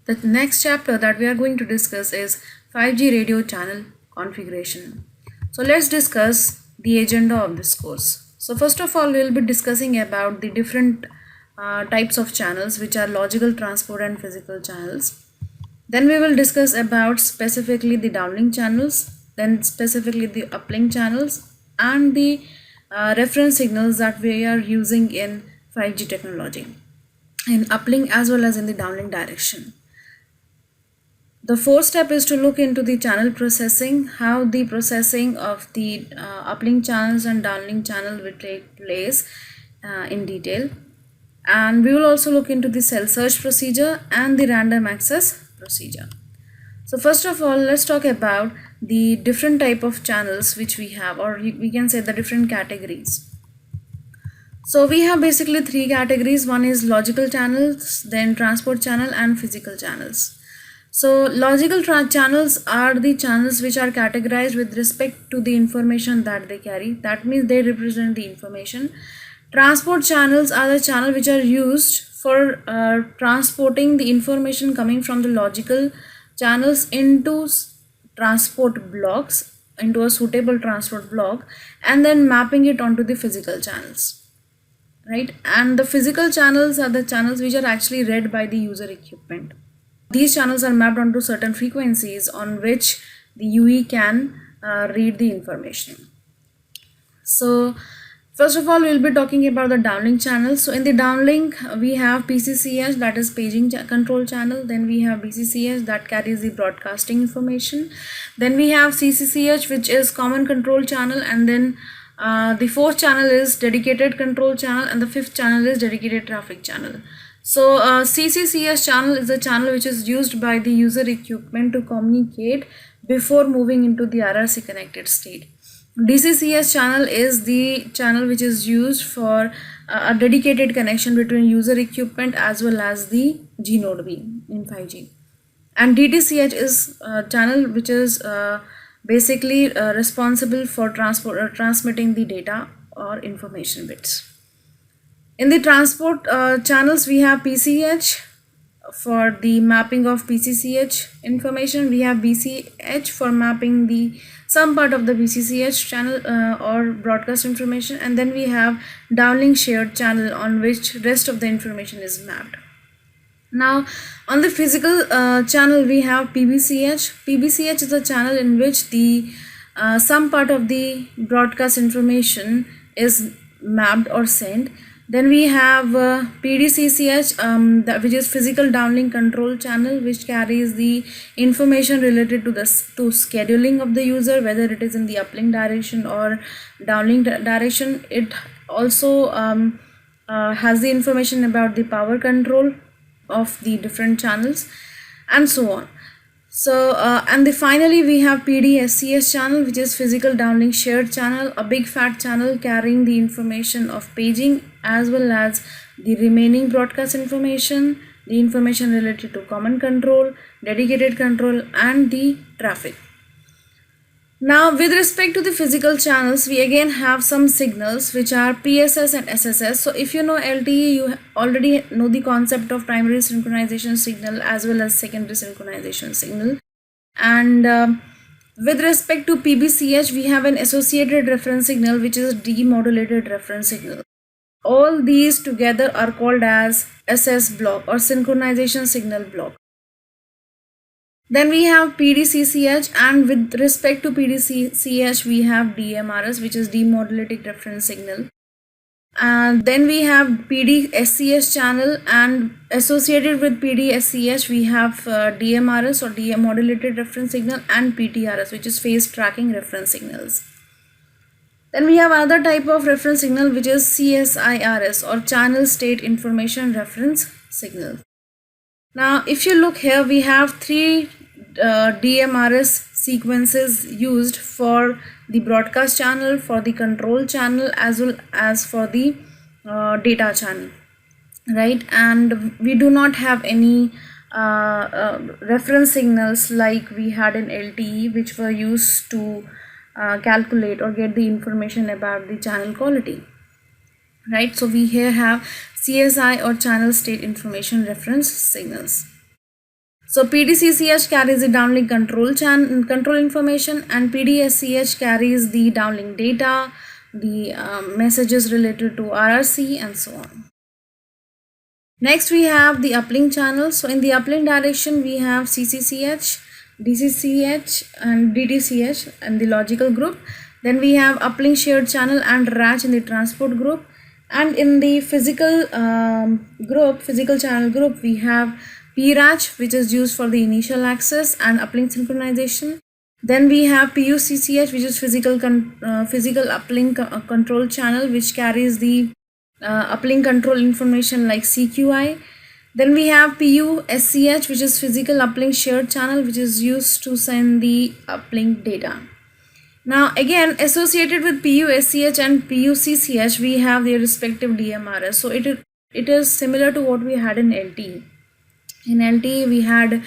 The next chapter that we are going to discuss is 5G radio channel configuration. So let's discuss the agenda of this course. So first of all, we'll be discussing about the different types of channels, which are logical transport and physical channels. Then we will discuss about specifically the downlink channels, then specifically the uplink channels and the reference signals that we are using in 5G technology in uplink as well as in the downlink direction. The fourth step is to look into the channel processing, how the processing of the uplink channels and downlink channel will take place in detail. And we will also look into the cell search procedure and the random access procedure. So first of all, let's talk about the different type of channels which we have, or we can say the different categories. So we have basically three categories. One is logical channels, then transport channel and physical channels. So logical channels are the channels which are categorized with respect to the information that they carry. That means they represent the information. Transport channels are the channels which are used for transporting the information coming from the logical channels into transport blocks, into a suitable transport block, and then mapping it onto the physical channels. Right? And the physical channels are the channels which are actually read by the user equipment. These channels are mapped onto certain frequencies on which the UE can read the information. So first of all, we'll be talking about the downlink channels. So in the downlink, we have PCCH, that is paging control channel. Then we have BCCH, that carries the broadcasting information. Then we have CCCH, which is common control channel. And then the fourth channel is dedicated control channel, and the fifth channel is dedicated traffic channel. So CCCS channel is a channel which is used by the user equipment to communicate before moving into the RRC connected state. DCCS channel is the channel which is used for a dedicated connection between user equipment as well as the G node B in 5G. And DTCH is a channel which is basically responsible for transmitting the data or information bits. In the transport channels, we have PCH for the mapping of PCCH information. We have BCH for mapping the some part of the BCCH channel or broadcast information, and then we have downlink shared channel on which rest of the information is mapped. Now on the physical channel, we have PBCH. PBCH is a channel in which the some part of the broadcast information is mapped or sent. Then we have PDCCH, which is physical downlink control channel, which carries the information related to scheduling of the user, whether it is in the uplink direction or downlink direction. It also has the information about the power control of the different channels and so on. So and finally we have PDSCS channel, which is physical downlink shared channel, a big fat channel carrying the information of paging as well as the remaining broadcast information, the information related to common control, dedicated control and the traffic. Now with respect to the physical channels, we again have some signals which are PSS and SSS. So if you know LTE, you already know the concept of primary synchronization signal as well as secondary synchronization signal. And with respect to PBCH, we have an associated reference signal which is demodulated reference signal. All these together are called as SS block or synchronization signal block. Then we have PDCCH, and with respect to PDCCH, we have DMRS, which is demodulated reference signal. And then we have PDSCS channel, and associated with PDSCH, we have DMRS or demodulated reference signal and PTRS, which is phase tracking reference signals. Then we have another type of reference signal, which is CSIRS or channel state information reference signal. Now if you look here, we have three DMRS sequences used for the broadcast channel, for the control channel as well as for the data channel, right? And we do not have any reference signals like we had in LTE, which were used to calculate or get the information about the channel quality, right? So we here have CSI or channel state information reference signals. So PDCCH carries the downlink control information, and PDSCH carries the downlink data, the messages related to RRC, and so on. Next we have the uplink channel. So in the uplink direction we have CCCH, DCCH and DTCH and the logical group. Then we have uplink shared channel and RACH in the transport group. And in the physical channel group, we have PRACH, which is used for the initial access and uplink synchronization. Then we have PUCCH, which is physical uplink control channel, which carries the uplink control information like CQI. Then we have PUSCH, which is physical uplink shared channel, which is used to send the uplink data. Now again, associated with PUSCH and PUCCH, we have their respective DMRS. So it is similar to what we had in LTE. In LTE we had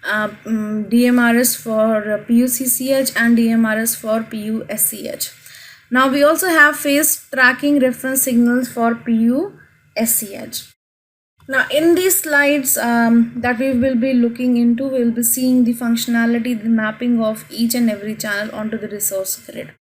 DMRS for PUCCH and DMRS for PUSCH. Now we also have phase tracking reference signals for PUSCH. Now in these slides that we will be looking into, we will be seeing the functionality, the mapping of each and every channel onto the resource grid.